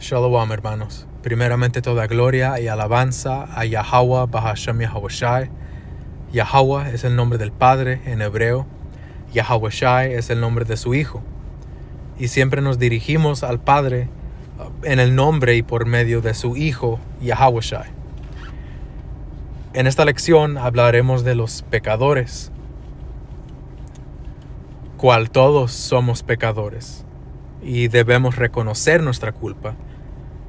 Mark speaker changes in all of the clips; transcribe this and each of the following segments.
Speaker 1: Shalom, hermanos. Primeramente toda gloria y alabanza a Yahweh Bahashem Yahawashi. Yahweh es el nombre del Padre en hebreo. Yahawashi es el nombre de su Hijo. Y siempre nos dirigimos al Padre en el nombre y por medio de su Hijo, Yahawashi. En esta lección hablaremos de los pecadores, cual todos somos pecadores. Y debemos reconocer nuestra culpa,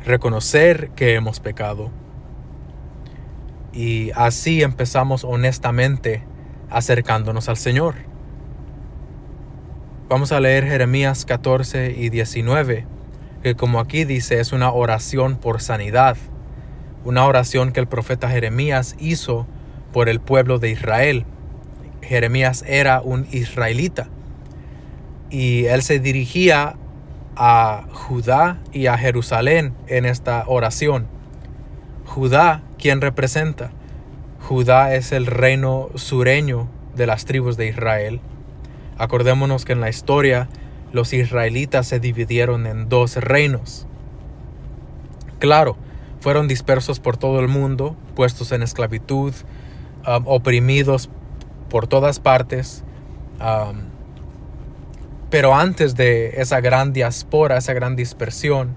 Speaker 1: reconocer que hemos pecado. Y así empezamos honestamente acercándonos al Señor. Vamos a leer Jeremías 14 y 19, que como aquí dice es una oración por sanidad. Una oración que el profeta Jeremías hizo por el pueblo de Israel. Jeremías era un israelita y él se dirigía a Judá y a Jerusalén en esta oración. Judá, ¿quién representa? Judá es el reino sureño de las tribus de Israel. Acordémonos que en la historia los israelitas se dividieron en dos reinos. Claro, fueron dispersos por todo el mundo, puestos en esclavitud, oprimidos por todas partes. Pero antes de esa gran diáspora, esa gran dispersión,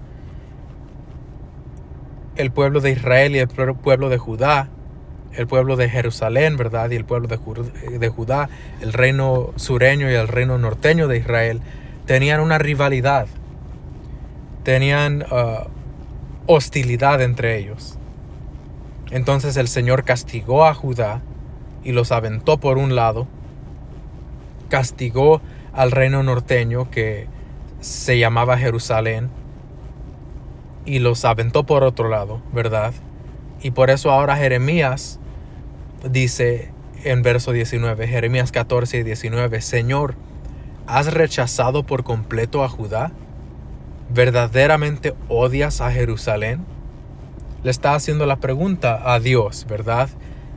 Speaker 1: el pueblo de Israel y el pueblo de Judá, el pueblo de Jerusalén, ¿verdad? Y el pueblo de Judá, el reino sureño y el reino norteño de Israel, tenían una rivalidad. Tenían hostilidad entre ellos. Entonces el Señor castigó a Judá y los aventó por un lado. Castigó al reino norteño que se llamaba Jerusalén y los aventó por otro lado, ¿verdad? Y por eso ahora Jeremías dice en verso 19, Jeremías 14 y 19, Señor, ¿has rechazado por completo a Judá? ¿Verdaderamente odias a Jerusalén? Le está haciendo la pregunta a Dios, ¿verdad?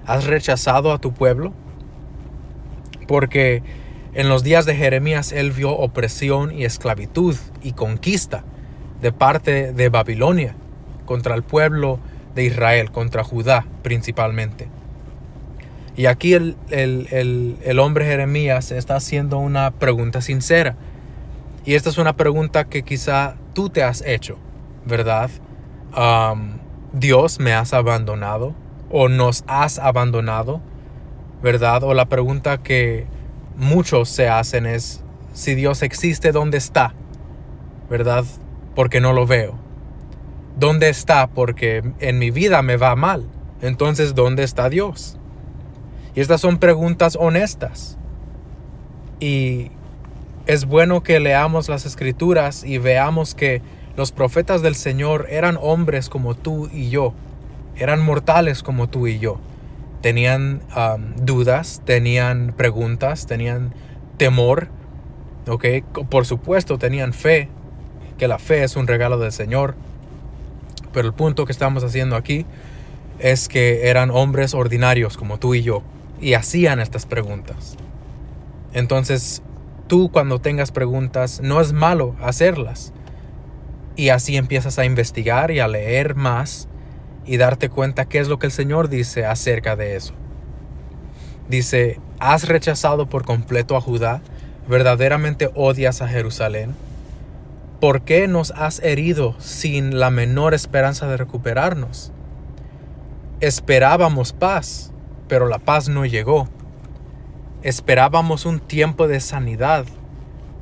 Speaker 1: ¿Has rechazado a tu pueblo? Porque en los días de Jeremías él vio opresión y esclavitud y conquista de parte de Babilonia contra el pueblo de Israel, contra Judá principalmente. Y aquí el hombre Jeremías está haciendo una pregunta sincera. Y esta es una pregunta que quizá tú te has hecho, ¿verdad? ¿Dios me has abandonado? ¿O nos has abandonado? ¿Verdad? O la pregunta que muchos se hacen es, si Dios existe, ¿dónde está? ¿Verdad? Porque no lo veo. ¿Dónde está? Porque en mi vida me va mal. Entonces, ¿dónde está Dios? Y estas son preguntas honestas. Y es bueno que leamos las Escrituras y veamos que los profetas del Señor eran hombres como tú y yo. Eran mortales como tú y yo. Tenían dudas, tenían preguntas, tenían temor. ¿Okay? Por supuesto, tenían fe, que la fe es un regalo del Señor. Pero el punto que estamos haciendo aquí es que eran hombres ordinarios como tú y yo. Y hacían estas preguntas. Entonces, tú cuando tengas preguntas, no es malo hacerlas. Y así empiezas a investigar y a leer más y darte cuenta qué es lo que el Señor dice acerca de eso. Dice, ¿has rechazado por completo a Judá? ¿Verdaderamente odias a Jerusalén? ¿Por qué nos has herido sin la menor esperanza de recuperarnos? Esperábamos paz, pero la paz no llegó. Esperábamos un tiempo de sanidad,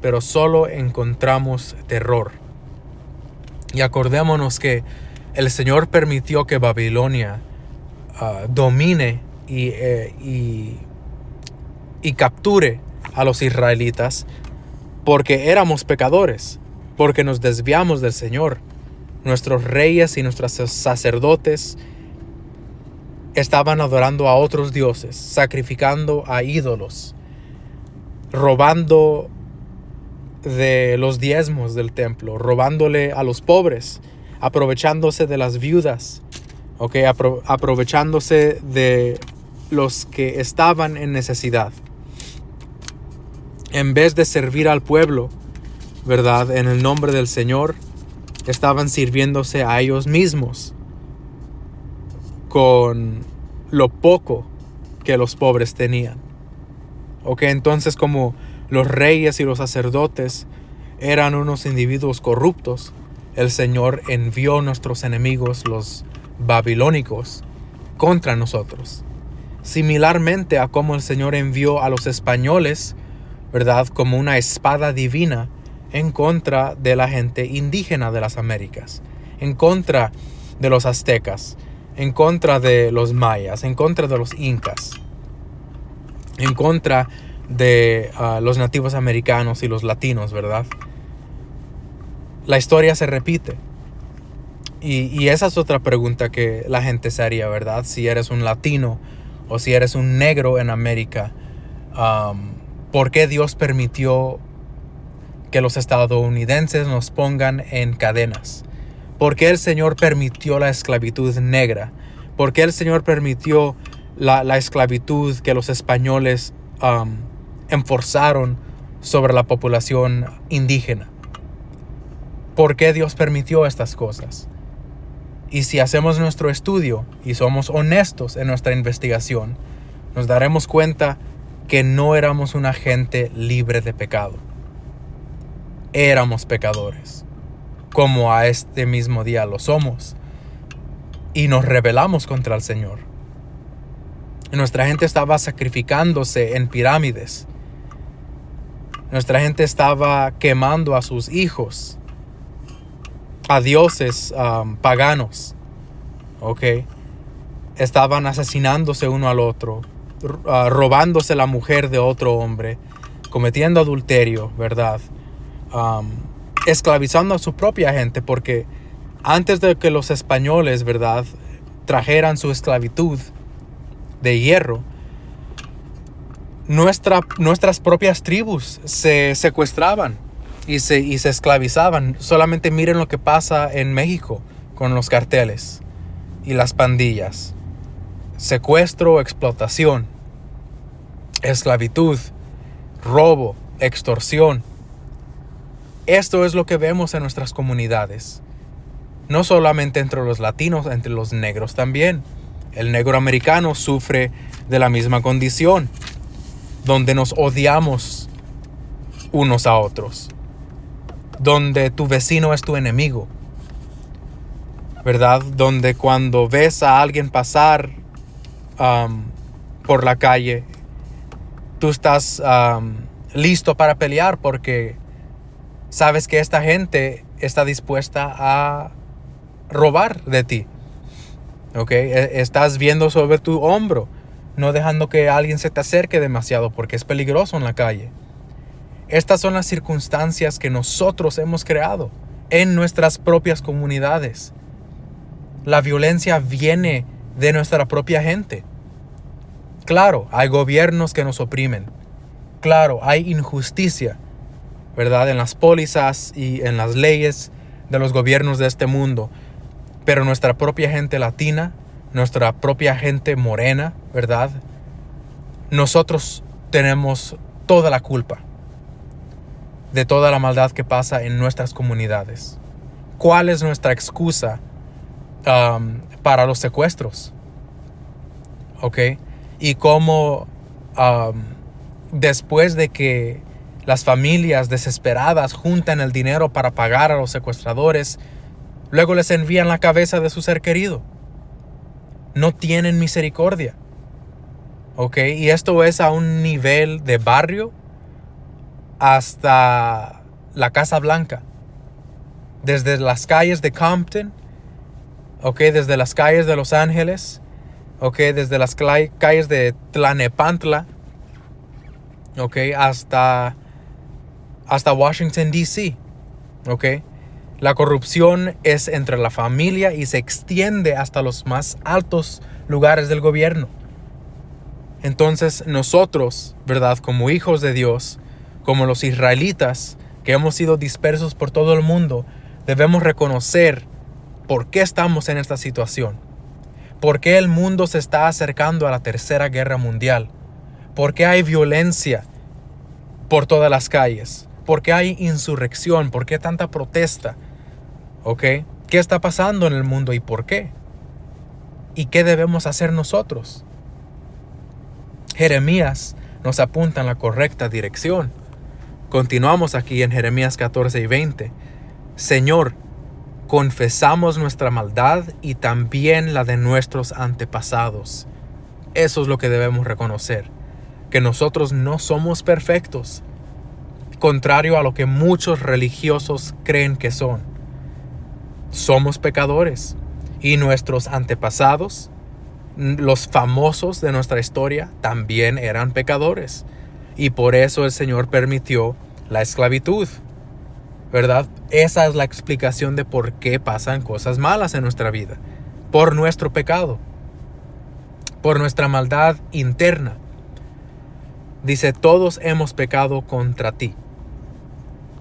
Speaker 1: pero solo encontramos terror. Y acordémonos que el Señor permitió que Babilonia domine y capture a los israelitas porque éramos pecadores, porque nos desviamos del Señor. Nuestros reyes y nuestros sacerdotes estaban adorando a otros dioses, sacrificando a ídolos, robando de los diezmos del templo, robándole a los pobres, aprovechándose de las viudas, aprovechándose de los que estaban en necesidad. En vez de servir al pueblo, ¿verdad? En el nombre del Señor, estaban sirviéndose a ellos mismos con lo poco que los pobres tenían. Ok, entonces como los reyes y los sacerdotes eran unos individuos corruptos, el Señor envió a nuestros enemigos, los babilónicos, contra nosotros. Similarmente a como el Señor envió a los españoles, ¿verdad?, como una espada divina en contra de la gente indígena de las Américas, en contra de los aztecas, en contra de los mayas, en contra de los incas, en contra de los nativos americanos y los latinos, ¿verdad? La historia se repite. Y esa es otra pregunta que la gente se haría, ¿verdad? Si eres un latino o si eres un negro en América, ¿por qué Dios permitió que los estadounidenses nos pongan en cadenas? ¿Por qué el Señor permitió la esclavitud negra? ¿Por qué el Señor permitió la esclavitud que los españoles enforzaron sobre la población indígena? ¿Por qué Dios permitió estas cosas? Y si hacemos nuestro estudio y somos honestos en nuestra investigación, nos daremos cuenta que no éramos una gente libre de pecado. Éramos pecadores, como a este mismo día lo somos, y nos rebelamos contra el Señor. Nuestra gente estaba sacrificándose en pirámides. Nuestra gente estaba quemando a sus hijos, a dioses paganos, ¿ok? Estaban asesinándose uno al otro, robándose la mujer de otro hombre, cometiendo adulterio, ¿verdad? Esclavizando a su propia gente, porque antes de que los españoles, ¿verdad?, trajeran su esclavitud de hierro, nuestras propias tribus se secuestraban y se esclavizaban. Solamente miren lo que pasa en México con los carteles y las pandillas. Secuestro, explotación, esclavitud, robo, extorsión. Esto es lo que vemos en nuestras comunidades. No solamente entre los latinos, entre los negros también. El negro americano sufre de la misma condición, donde nos odiamos unos a otros, donde tu vecino es tu enemigo, ¿verdad? Donde cuando ves a alguien pasar por la calle, tú estás listo para pelear porque sabes que esta gente está dispuesta a robar de ti. ¿Ok? Estás viendo sobre tu hombro, no dejando que alguien se te acerque demasiado porque es peligroso en la calle. Estas son las circunstancias que nosotros hemos creado en nuestras propias comunidades. La violencia viene de nuestra propia gente. Claro, hay gobiernos que nos oprimen. Claro, hay injusticia, ¿verdad?, en las pólizas y en las leyes de los gobiernos de este mundo. Pero nuestra propia gente latina, nuestra propia gente morena, ¿verdad?, nosotros tenemos toda la culpa de toda la maldad que pasa en nuestras comunidades. ¿Cuál es nuestra excusa para los secuestros? ¿Ok? Y cómo después de que las familias desesperadas juntan el dinero para pagar a los secuestradores, luego les envían la cabeza de su ser querido. No tienen misericordia. ¿Ok? Y esto es a un nivel de barrio hasta la Casa Blanca. Desde las calles de Compton, ¿ok?, desde las calles de Los Ángeles, ¿ok?, desde las calles de Tlalnepantla, ¿ok?, hasta Washington, D.C., ¿ok? La corrupción es entre la familia y se extiende hasta los más altos lugares del gobierno. Entonces nosotros, ¿verdad?, como hijos de Dios, como los israelitas que hemos sido dispersos por todo el mundo, debemos reconocer por qué estamos en esta situación. ¿Por qué el mundo se está acercando a la Tercera Guerra Mundial? ¿Por qué hay violencia por todas las calles? ¿Por qué hay insurrección? ¿Por qué tanta protesta? ¿Ok? ¿Qué está pasando en el mundo y por qué? ¿Y qué debemos hacer nosotros? Jeremías nos apunta en la correcta dirección. Continuamos aquí en Jeremías 14 y 20. Señor, confesamos nuestra maldad y también la de nuestros antepasados. Eso es lo que debemos reconocer, que nosotros no somos perfectos, contrario a lo que muchos religiosos creen que son. Somos pecadores y nuestros antepasados, los famosos de nuestra historia, también eran pecadores. Y por eso el Señor permitió la esclavitud, ¿verdad? Esa es la explicación de por qué pasan cosas malas en nuestra vida. Por nuestro pecado, por nuestra maldad interna. Dice, todos hemos pecado contra ti.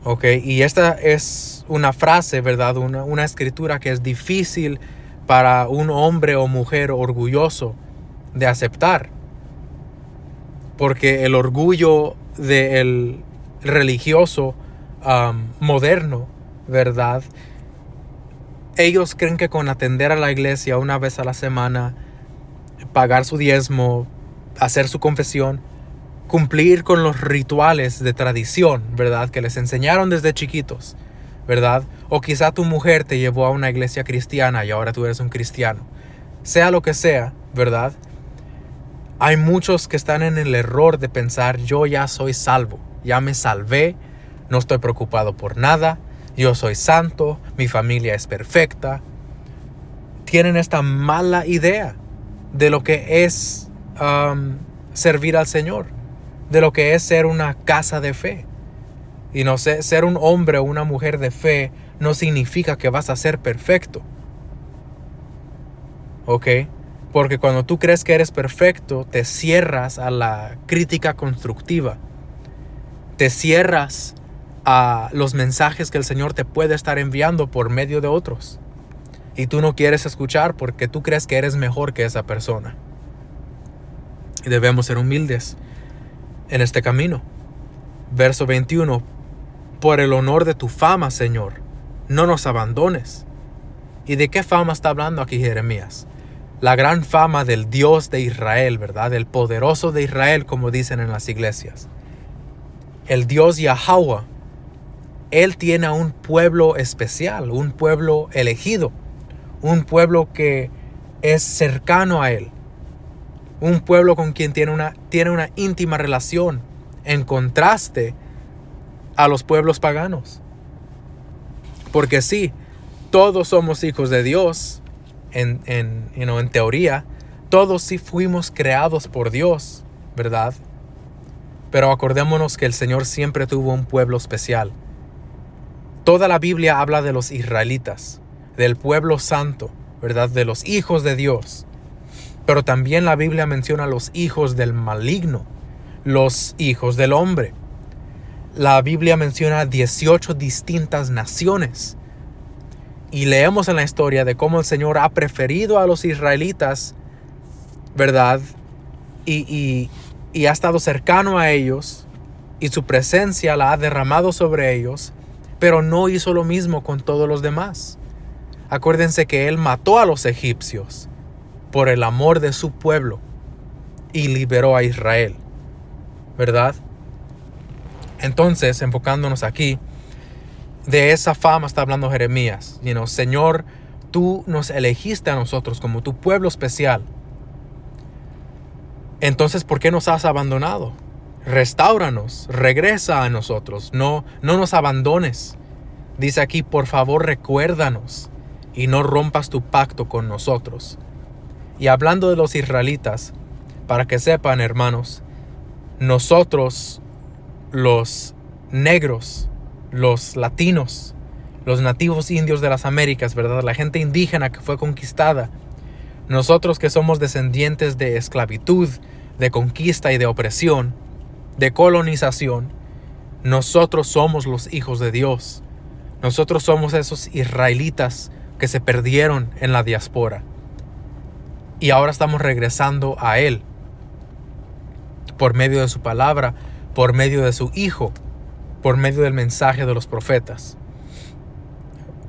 Speaker 1: ¿Ok? Y esta es una frase, ¿verdad? Una escritura que es difícil para un hombre o mujer orgulloso de aceptar. Porque el orgullo del religioso moderno, ¿verdad? Ellos creen que con atender a la iglesia una vez a la semana, pagar su diezmo, hacer su confesión, cumplir con los rituales de tradición, ¿verdad? Que les enseñaron desde chiquitos, ¿verdad? O quizá tu mujer te llevó a una iglesia cristiana y ahora tú eres un cristiano. Sea lo que sea, ¿verdad? Hay muchos que están en el error de pensar, yo ya soy salvo, ya me salvé, no estoy preocupado por nada, yo soy santo, mi familia es perfecta. Tienen esta mala idea de lo que es servir al Señor, de lo que es ser una casa de fe. Y no sé, ser un hombre o una mujer de fe no significa que vas a ser perfecto. ¿Ok? Porque cuando tú crees que eres perfecto, te cierras a la crítica constructiva. Te cierras a los mensajes que el Señor te puede estar enviando por medio de otros. Y tú no quieres escuchar porque tú crees que eres mejor que esa persona. Y debemos ser humildes en este camino. Verso 21. Por el honor de tu fama, Señor, no nos abandones. ¿Y de qué fama está hablando aquí Jeremías? La gran fama del Dios de Israel, ¿verdad? El poderoso de Israel, como dicen en las iglesias. El Dios Yahweh. Él tiene a un pueblo especial, un pueblo elegido, un pueblo que es cercano a Él, un pueblo con quien tiene una íntima relación, en contraste a los pueblos paganos. Porque sí, todos somos hijos de Dios, en teoría, todos sí fuimos creados por Dios, ¿verdad? Pero acordémonos que el Señor siempre tuvo un pueblo especial. Toda la Biblia habla de los israelitas, del pueblo santo, ¿verdad? De los hijos de Dios. Pero también la Biblia menciona los hijos del maligno, los hijos del hombre. La Biblia menciona 18 distintas naciones. Y leemos en la historia de cómo el Señor ha preferido a los israelitas, ¿verdad? Y ha estado cercano a ellos, y su presencia la ha derramado sobre ellos, pero no hizo lo mismo con todos los demás. Acuérdense que Él mató a los egipcios por el amor de su pueblo y liberó a Israel, ¿verdad? Entonces, enfocándonos aquí, de esa fama está hablando Jeremías. Señor, tú nos elegiste a nosotros como tu pueblo especial. Entonces, ¿por qué nos has abandonado? Restáuranos, regresa a nosotros, no nos abandones. Dice aquí, por favor, recuérdanos y no rompas tu pacto con nosotros. Y hablando de los israelitas, para que sepan, hermanos, nosotros, los negros, los latinos, los nativos indios de las Américas, ¿verdad? La gente indígena que fue conquistada, nosotros que somos descendientes de esclavitud, de conquista y de opresión, de colonización, nosotros somos los hijos de Dios. Nosotros somos esos israelitas que se perdieron en la diáspora. Y ahora estamos regresando a Él por medio de su palabra, por medio de su Hijo, por medio del mensaje de los profetas.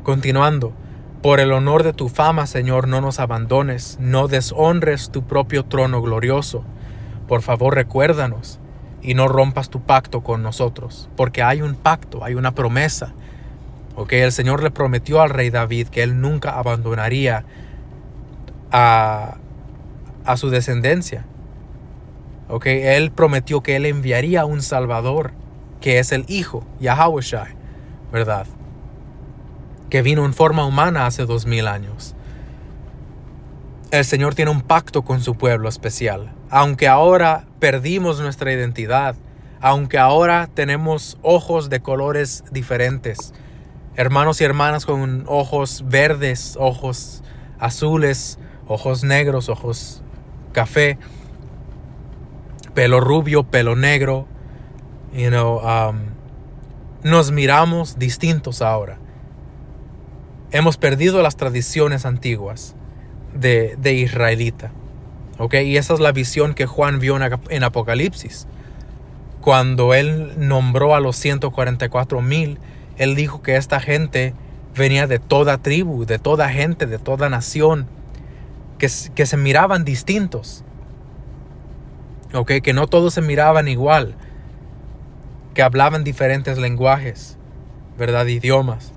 Speaker 1: Continuando, por el honor de tu fama, Señor, no nos abandones, no deshonres tu propio trono glorioso. Por favor, recuérdanos y no rompas tu pacto con nosotros, porque hay un pacto, hay una promesa. El Señor le prometió al rey David que él nunca abandonaría a su descendencia. Él prometió que él enviaría un Salvador, que es el Hijo, Yahawashi, ¿verdad? Que vino en forma humana hace 2000 años. El Señor tiene un pacto con su pueblo especial. Aunque ahora perdimos nuestra identidad, aunque ahora tenemos ojos de colores diferentes, hermanos y hermanas con ojos verdes, ojos azules, ojos negros, ojos café, pelo rubio, pelo negro, nos miramos distintos ahora. Hemos perdido las tradiciones antiguas de israelita. Y esa es la visión que Juan vio en Apocalipsis. Cuando él nombró a los 144,000, él dijo que esta gente venía de toda tribu, de toda gente, de toda nación, que se miraban distintos. Que no todos se miraban igual, que hablaban diferentes lenguajes, ¿verdad? Idiomas.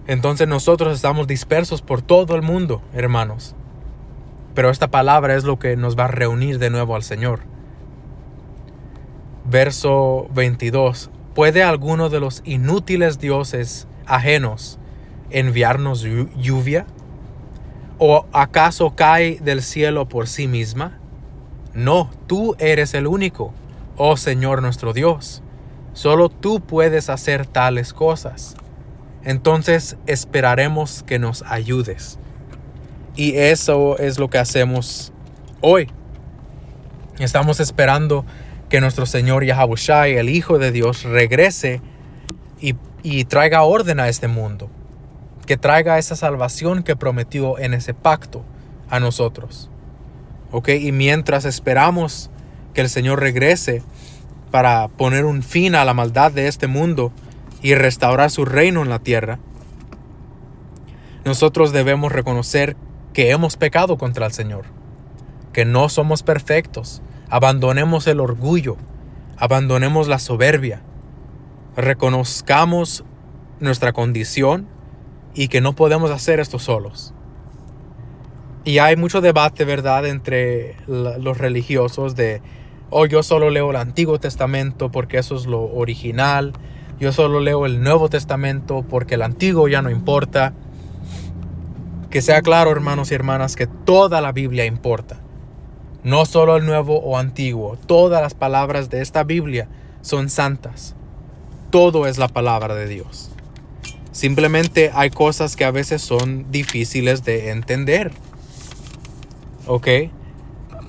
Speaker 1: Entonces nosotros estamos dispersos por todo el mundo, hermanos. Pero esta palabra es lo que nos va a reunir de nuevo al Señor. Verso 22. ¿Puede alguno de los inútiles dioses ajenos enviarnos lluvia? ¿O acaso cae del cielo por sí misma? No, tú eres el único, oh Señor nuestro Dios. Solo tú puedes hacer tales cosas. Entonces esperaremos que nos ayudes. Y eso es lo que hacemos hoy. Estamos esperando que nuestro Señor Yahawashi, el Hijo de Dios, regrese y traiga orden a este mundo. Que traiga esa salvación que prometió en ese pacto a nosotros. Y mientras esperamos que el Señor regrese para poner un fin a la maldad de este mundo y restaurar su reino en la tierra, nosotros debemos reconocer que hemos pecado contra el Señor, que no somos perfectos. Abandonemos el orgullo, abandonemos la soberbia, reconozcamos nuestra condición y que no podemos hacer esto solos. Y hay mucho debate, ¿verdad?, entre los religiosos de, yo solo leo el Antiguo Testamento porque eso es lo original. Yo solo leo el Nuevo Testamento porque el Antiguo ya no importa. Que sea claro, hermanos y hermanas, que toda la Biblia importa. No solo el Nuevo o Antiguo. Todas las palabras de esta Biblia son santas. Todo es la palabra de Dios. Simplemente hay cosas que a veces son difíciles de entender.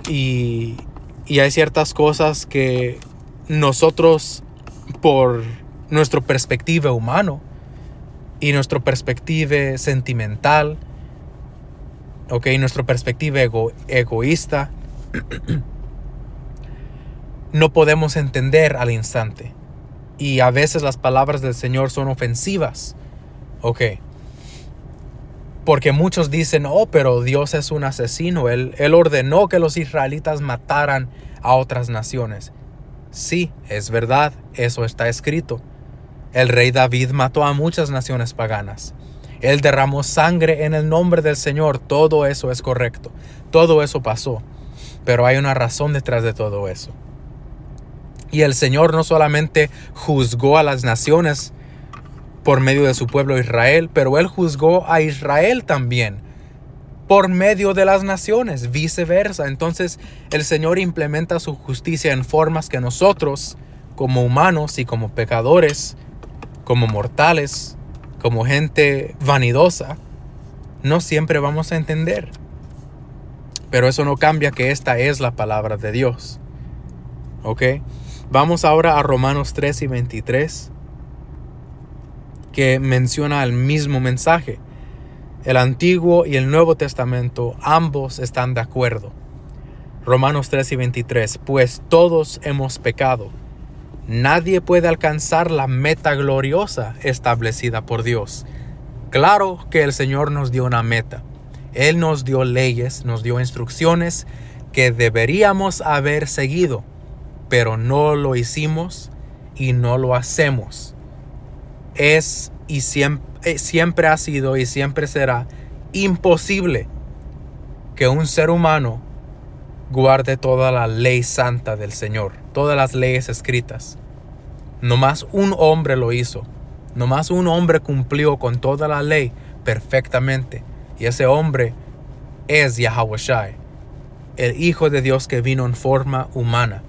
Speaker 1: Y hay ciertas cosas que nosotros, por nuestra perspectiva humano y nuestra perspectiva sentimental, nuestra perspectiva egoísta, no podemos entender al instante. Y a veces las palabras del Señor son ofensivas. Porque muchos dicen, pero Dios es un asesino. Él ordenó que los israelitas mataran a otras naciones. Sí, es verdad, eso está escrito. El rey David mató a muchas naciones paganas. Él derramó sangre en el nombre del Señor. Todo eso es correcto. Todo eso pasó. Pero hay una razón detrás de todo eso. Y el Señor no solamente juzgó a las naciones por medio de su pueblo Israel, pero Él juzgó a Israel también por medio de las naciones, viceversa. Entonces el Señor implementa su justicia en formas que nosotros, como humanos y como pecadores, como mortales, como gente vanidosa, no siempre vamos a entender. Pero eso no cambia que esta es la palabra de Dios. Vamos ahora a Romanos 3 y 23, que menciona el mismo mensaje. El Antiguo y el Nuevo Testamento, ambos están de acuerdo. Romanos 3 y 23, pues todos hemos pecado. Nadie puede alcanzar la meta gloriosa establecida por Dios. Claro que el Señor nos dio una meta. Él nos dio leyes, nos dio instrucciones que deberíamos haber seguido, pero no lo hicimos y no lo hacemos. Es y siempre ha sido y siempre será imposible que un ser humano guarde toda la ley santa del Señor, todas las leyes escritas. Nomás un hombre lo hizo. Nomás un hombre cumplió con toda la ley perfectamente. Y ese hombre es Yahawashi, el Hijo de Dios que vino en forma humana,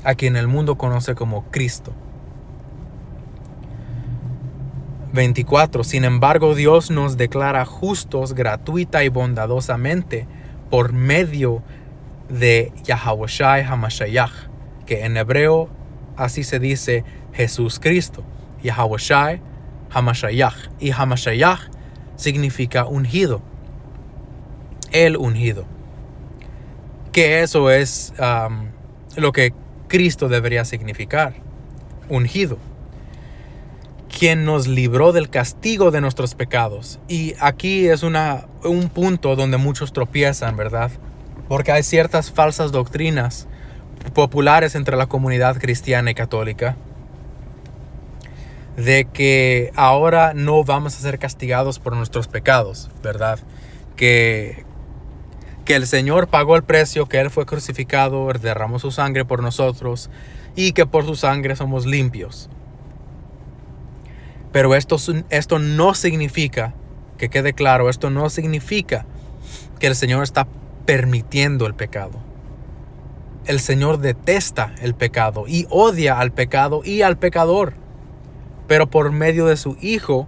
Speaker 1: a quien el mundo conoce como Cristo. 24. Sin embargo, Dios nos declara justos gratuita y bondadosamente por medio de Yahawashi HaMashiach, que en hebreo así se dice Jesús Cristo. Yahawashi HaMashiach. Y HaMashiach significa ungido. El ungido. Que eso es lo que Cristo debería significar. Ungido. Quien nos libró del castigo de nuestros pecados. Y aquí es un punto donde muchos tropiezan, ¿verdad? Porque hay ciertas falsas doctrinas populares entre la comunidad cristiana y católica de que ahora no vamos a ser castigados por nuestros pecados, ¿verdad? Que el Señor pagó el precio, que Él fue crucificado, derramó su sangre por nosotros y que por su sangre somos limpios. Pero esto no significa, que quede claro, esto no significa que el Señor está permitiendo el pecado. El Señor detesta el pecado y odia al pecado y al pecador. Pero por medio de su Hijo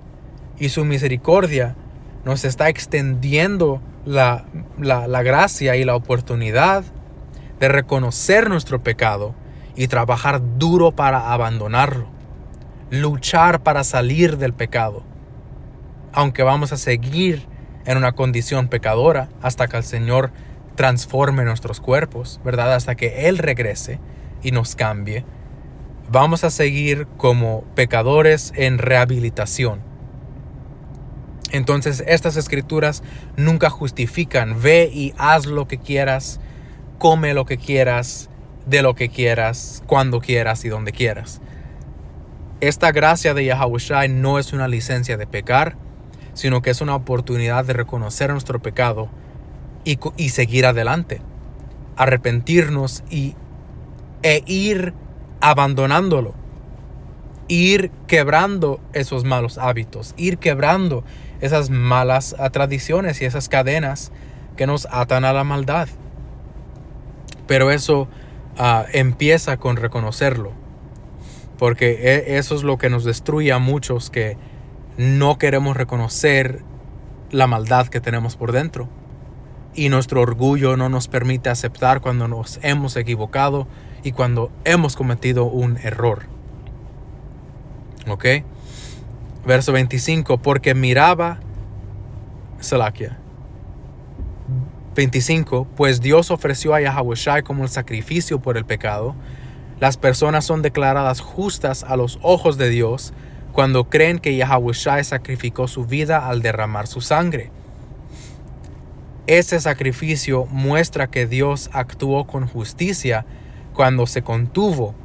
Speaker 1: y su misericordia nos está extendiendo la gracia y la oportunidad de reconocer nuestro pecado y trabajar duro para abandonarlo. Luchar para salir del pecado. Aunque vamos a seguir en una condición pecadora hasta que el Señor transforme nuestros cuerpos, ¿verdad? Hasta que Él regrese y nos cambie. Vamos a seguir como pecadores en rehabilitación. Entonces, estas escrituras nunca justifican. Ve y haz lo que quieras, come lo que quieras, de lo que quieras, cuando quieras y donde quieras. Esta gracia de Yahawashi no es una licencia de pecar, sino que es una oportunidad de reconocer nuestro pecado y seguir adelante. Arrepentirnos e ir abandonándolo. Ir quebrando esos malos hábitos. Ir quebrando esas malas tradiciones y esas cadenas que nos atan a la maldad. Pero eso empieza con reconocerlo. Porque eso es lo que nos destruye a muchos, que no queremos reconocer la maldad que tenemos por dentro. Y nuestro orgullo no nos permite aceptar cuando nos hemos equivocado y cuando hemos cometido un error. ¿Ok? Verso 25. Porque miraba, Salakia. 25. Pues Dios ofreció a Yahawashi como el sacrificio por el pecado. Las personas son declaradas justas a los ojos de Dios cuando creen que Yahawashi sacrificó su vida al derramar su sangre. Ese sacrificio muestra que Dios actuó con justicia cuando se contuvo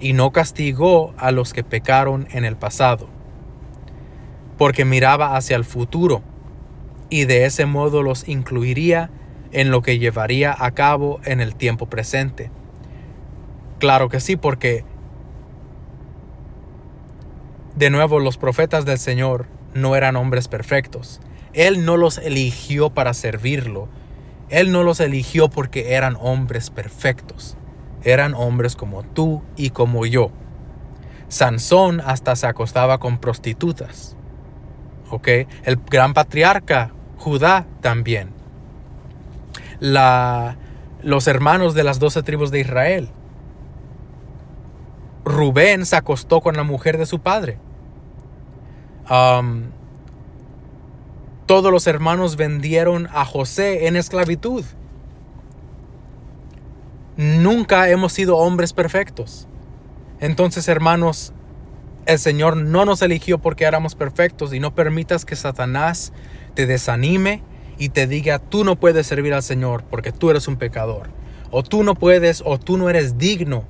Speaker 1: y no castigó a los que pecaron en el pasado, porque miraba hacia el futuro y de ese modo los incluiría en lo que llevaría a cabo en el tiempo presente. Claro que sí, porque de nuevo los profetas del Señor no eran hombres perfectos. Él no los eligió para servirlo. Él no los eligió porque eran hombres perfectos. Eran hombres como tú y como yo. Sansón hasta se acostaba con prostitutas. ¿Ok? El gran patriarca Judá también. Los hermanos de las 12 tribus de Israel. Rubén se acostó con la mujer de su padre. Todos los hermanos vendieron a José en esclavitud. Nunca hemos sido hombres perfectos. Entonces, hermanos, El Señor no nos eligió porque éramos perfectos, y no permitas que Satanás te desanime y te diga: tú no puedes servir al Señor porque tú eres un pecador. O tú no puedes, o tú no eres digno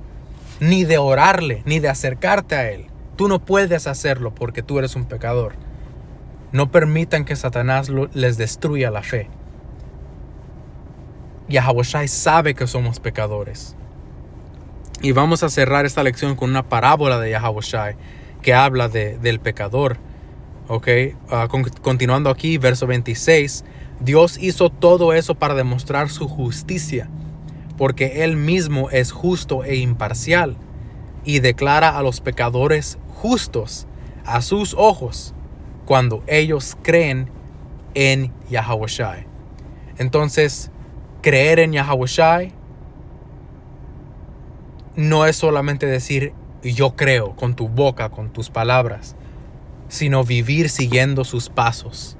Speaker 1: ni de orarle, ni de acercarte a Él. Tú no puedes hacerlo porque tú eres un pecador. No permitan que Satanás les destruya la fe. Yahawashi sabe que somos pecadores. Y vamos a cerrar esta lección con una parábola de Yahawashi que habla del pecador. Continuando aquí, verso 26. Dios hizo todo eso para demostrar su justicia, porque Él mismo es justo e imparcial, y declara a los pecadores justos a sus ojos cuando ellos creen en Yahawashi. Entonces, creer en Yahawashi no es solamente decir yo creo con tu boca, con tus palabras, sino vivir siguiendo sus pasos.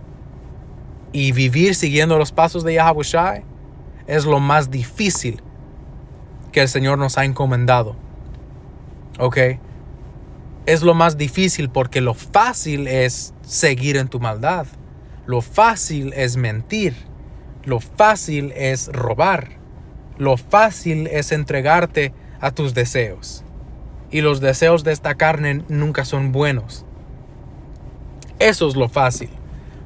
Speaker 1: Y vivir siguiendo los pasos de Yahawashi es lo más difícil que el Señor nos ha encomendado. Es lo más difícil porque lo fácil es seguir en tu maldad. Lo fácil es mentir. Lo fácil es robar. Lo fácil es entregarte a tus deseos. Y los deseos de esta carne nunca son buenos. Eso es lo fácil.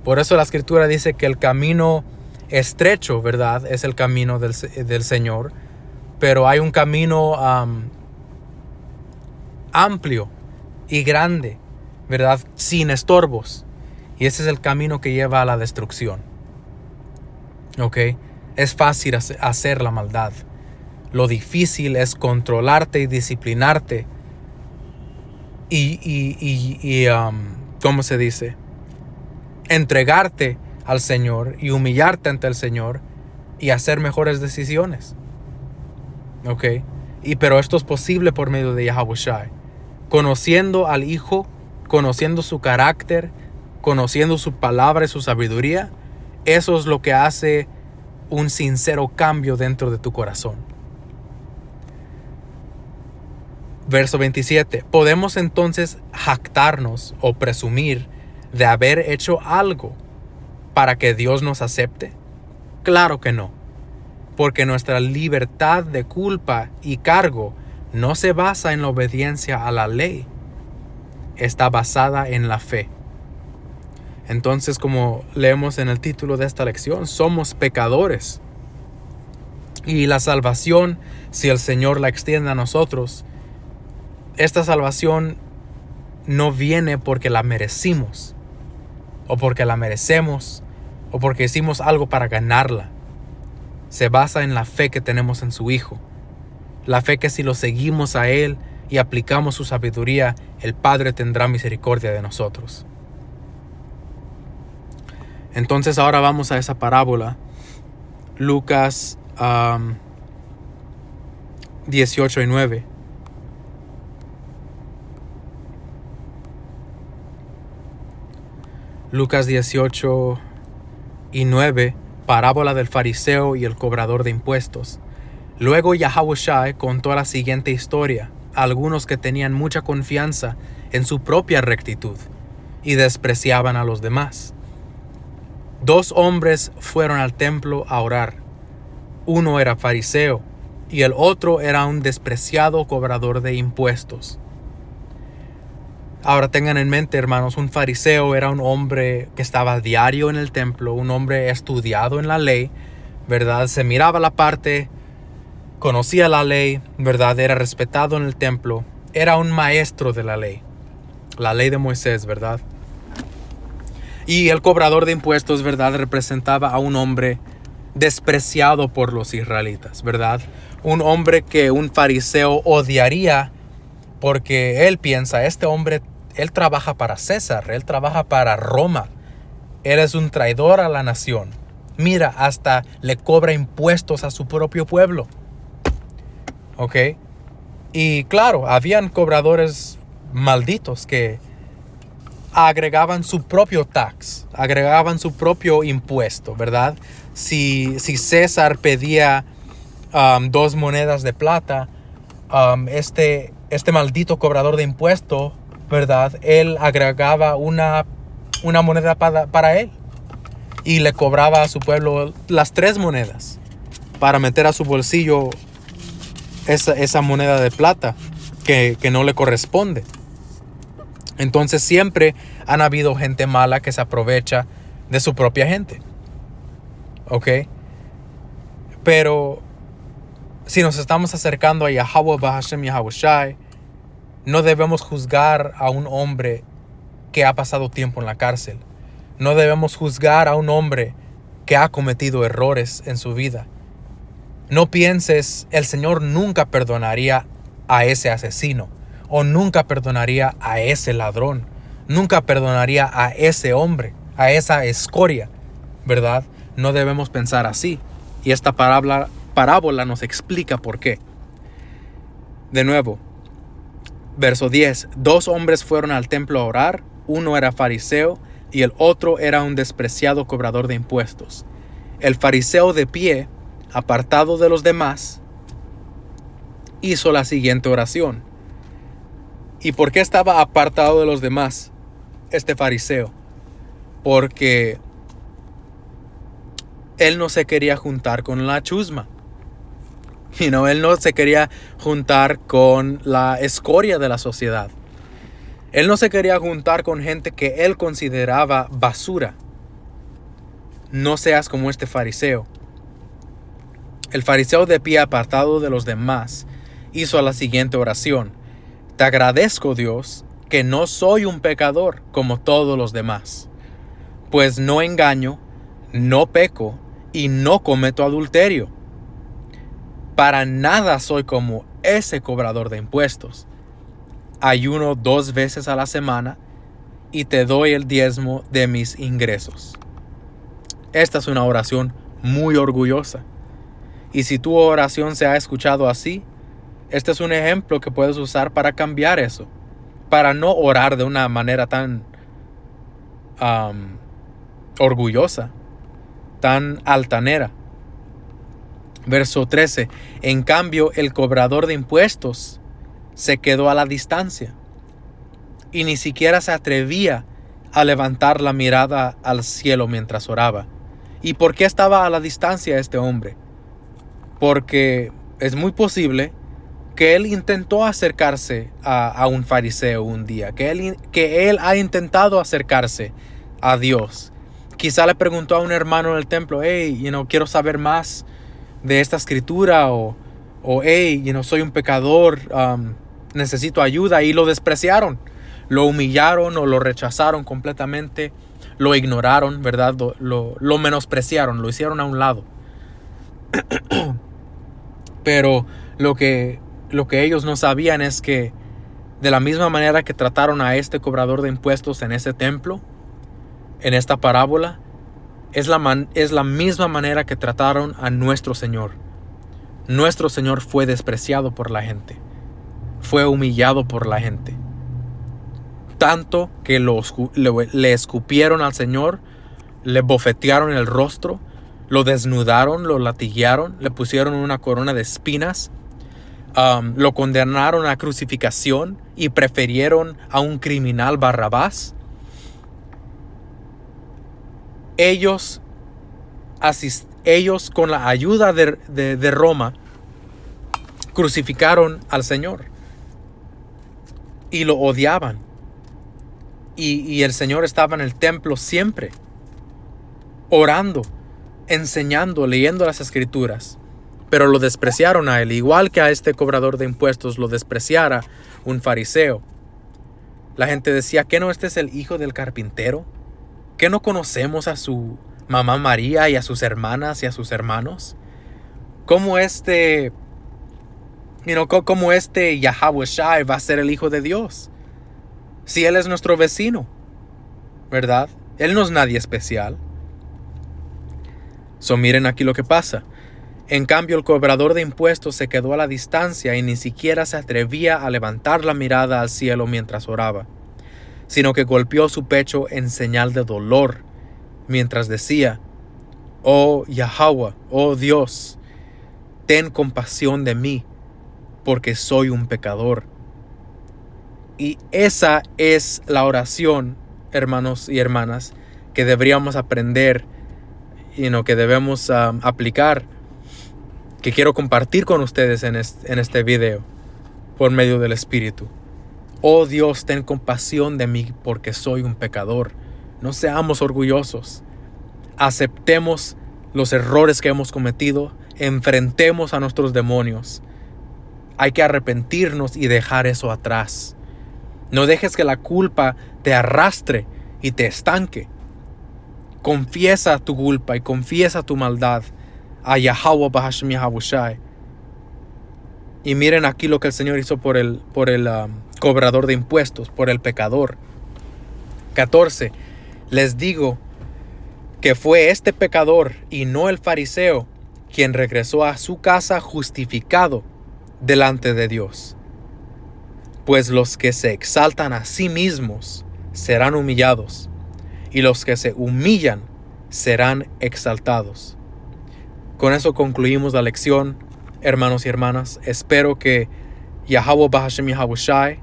Speaker 1: Por eso la Escritura dice que el camino estrecho, ¿verdad?, es el camino del Señor. Pero hay un camino amplio y grande, ¿verdad?, sin estorbos. Y ese es el camino que lleva a la destrucción. Es fácil hacer la maldad. Lo difícil es controlarte y disciplinarte. ¿Cómo se dice? Entregarte al Señor y humillarte ante el Señor y hacer mejores decisiones. Pero esto es posible por medio de Yahawashi. Conociendo al Hijo, conociendo su carácter, conociendo su palabra y su sabiduría, eso es lo que hace un sincero cambio dentro de tu corazón. Verso 27. ¿Podemos entonces jactarnos o presumir de haber hecho algo para que Dios nos acepte? Claro que no. Porque nuestra libertad de culpa y cargo no se basa en la obediencia a la ley. Está basada en la fe. Entonces, como leemos en el título de esta lección, somos pecadores. Y la salvación, si el Señor la extiende a nosotros, esta salvación no viene porque la merecimos, o porque la merecemos, o porque hicimos algo para ganarla. Se basa en la fe que tenemos en su Hijo. La fe que si lo seguimos a Él y aplicamos su sabiduría, el Padre tendrá misericordia de nosotros. Entonces ahora vamos a esa parábola. Lucas 18 y 9. Lucas 18 y 9, parábola del fariseo y el cobrador de impuestos. Luego Yahawashi contó la siguiente historia a algunos que tenían mucha confianza en su propia rectitud y despreciaban a los demás. 2 hombres fueron al templo a orar. Uno era fariseo y el otro era un despreciado cobrador de impuestos. Ahora tengan en mente, hermanos, un fariseo era un hombre que estaba diario en el templo, un hombre estudiado en la ley, ¿verdad? Se miraba la parte, conocía la ley, ¿verdad? Era respetado en el templo, era un maestro de la ley de Moisés, ¿verdad? Y el cobrador de impuestos, ¿verdad?, representaba a un hombre despreciado por los israelitas, ¿verdad? Un hombre que un fariseo odiaría porque él piensa, este hombre, él trabaja para César, él trabaja para Roma, él es un traidor a la nación. Mira, hasta le cobra impuestos a su propio pueblo. Y claro, habían cobradores malditos que agregaban su propio tax, agregaban su propio impuesto, ¿verdad? Si César pedía 2 monedas de plata, este maldito cobrador de impuesto, ¿verdad? Él agregaba una moneda para él y le cobraba a su pueblo las 3 monedas para meter a su bolsillo esa moneda de plata que no le corresponde. Entonces siempre han habido gente mala que se aprovecha de su propia gente. ¿Ok? Pero si nos estamos acercando a Yahweh Bahashem Yahawashi, no debemos juzgar a un hombre que ha pasado tiempo en la cárcel. No debemos juzgar a un hombre que ha cometido errores en su vida. No pienses, el Señor nunca perdonaría a ese asesino, o nunca perdonaría a ese ladrón, nunca perdonaría a ese hombre, a esa escoria, ¿verdad? No debemos pensar así. Y esta parábola nos explica por qué. De nuevo, verso 10. 2 hombres fueron al templo a orar. Uno era fariseo y el otro era un despreciado cobrador de impuestos. El fariseo, de pie, apartado de los demás, hizo la siguiente oración. ¿Y por qué estaba apartado de los demás este fariseo? Porque él no se quería juntar con la chusma. Él no se quería juntar con la escoria de la sociedad. Él no se quería juntar con gente que él consideraba basura. No seas como este fariseo. El fariseo, de pie apartado de los demás, hizo la siguiente oración. Te agradezco, Dios, que no soy un pecador como todos los demás, pues no engaño, no peco y no cometo adulterio. Para nada soy como ese cobrador de impuestos. Ayuno 2 veces a la semana y te doy el diezmo de mis ingresos. Esta es una oración muy orgullosa. Y si tu oración se ha escuchado así, este es un ejemplo que puedes usar para cambiar eso. Para no orar de una manera tan orgullosa, tan altanera. Verso 13. En cambio, el cobrador de impuestos se quedó a la distancia y ni siquiera se atrevía a levantar la mirada al cielo mientras oraba. ¿Y por qué estaba a la distancia este hombre? Porque es muy posible que él intentó acercarse a un fariseo un día, que él ha intentado acercarse a Dios. Quizá le preguntó a un hermano en el templo, hey, quiero saber más de esta escritura, o hey, soy un pecador, necesito ayuda, y lo despreciaron, lo humillaron o lo rechazaron completamente, lo ignoraron, ¿verdad? Lo menospreciaron, lo hicieron a un lado. Pero lo que ellos no sabían es que de la misma manera que trataron a este cobrador de impuestos en ese templo, en esta parábola, es la misma manera que trataron a nuestro Señor. Nuestro Señor fue despreciado por la gente, fue humillado por la gente, tanto que le escupieron al Señor, le bofetearon el rostro, lo desnudaron, lo latiguearon, le pusieron una corona de espinas, lo condenaron a crucificación y prefirieron a un criminal, Barrabás. Ellos con la ayuda de Roma crucificaron al Señor y lo odiaban. Y el Señor estaba en el templo siempre, orando, enseñando, leyendo las escrituras. Pero lo despreciaron a él, igual que a este cobrador de impuestos lo despreciara un fariseo. La gente decía, ¿qué no este es el hijo del carpintero? ¿Qué no conocemos a su mamá María y a sus hermanas y a sus hermanos? ¿Cómo este Yahawashi va a ser el hijo de Dios? Si él es nuestro vecino, ¿verdad? Él no es nadie especial. Miren aquí lo que pasa. En cambio, el cobrador de impuestos se quedó a la distancia y ni siquiera se atrevía a levantar la mirada al cielo mientras oraba, sino que golpeó su pecho en señal de dolor, mientras decía, oh Yahweh, oh Dios, ten compasión de mí, porque soy un pecador. Y esa es la oración, hermanos y hermanas, que deberíamos aprender, que debemos aplicar, que quiero compartir con ustedes en este video por medio del Espíritu. Oh Dios, ten compasión de mí porque soy un pecador. No seamos orgullosos. Aceptemos los errores que hemos cometido. Enfrentemos a nuestros demonios. Hay que arrepentirnos y dejar eso atrás. No dejes que la culpa te arrastre y te estanque. Confiesa tu culpa y confiesa tu maldad a Yahweh Bahashem Yahawashi. Y miren aquí lo que el Señor hizo por el cobrador de impuestos, por el pecador. 14. Les digo que fue este pecador y no el fariseo quien regresó a su casa justificado delante de Dios. Pues los que se exaltan a sí mismos serán humillados, y los que se humillan serán exaltados. Con eso concluimos la lección, hermanos y hermanas. Espero que Yahweh Bahashem Yahawashi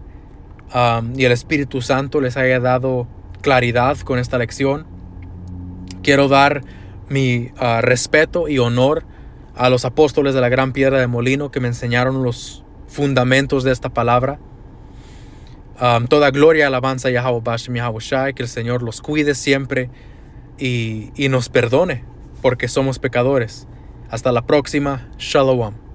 Speaker 1: y el Espíritu Santo les haya dado claridad con esta lección. Quiero dar mi respeto y honor a los apóstoles de la Gran Piedra de Molino que me enseñaron los fundamentos de esta palabra. Toda gloria y alabanza a Yahweh Bahashem Yahawashi, que el Señor los cuide siempre y nos perdone porque somos pecadores. Hasta la próxima. Shalom.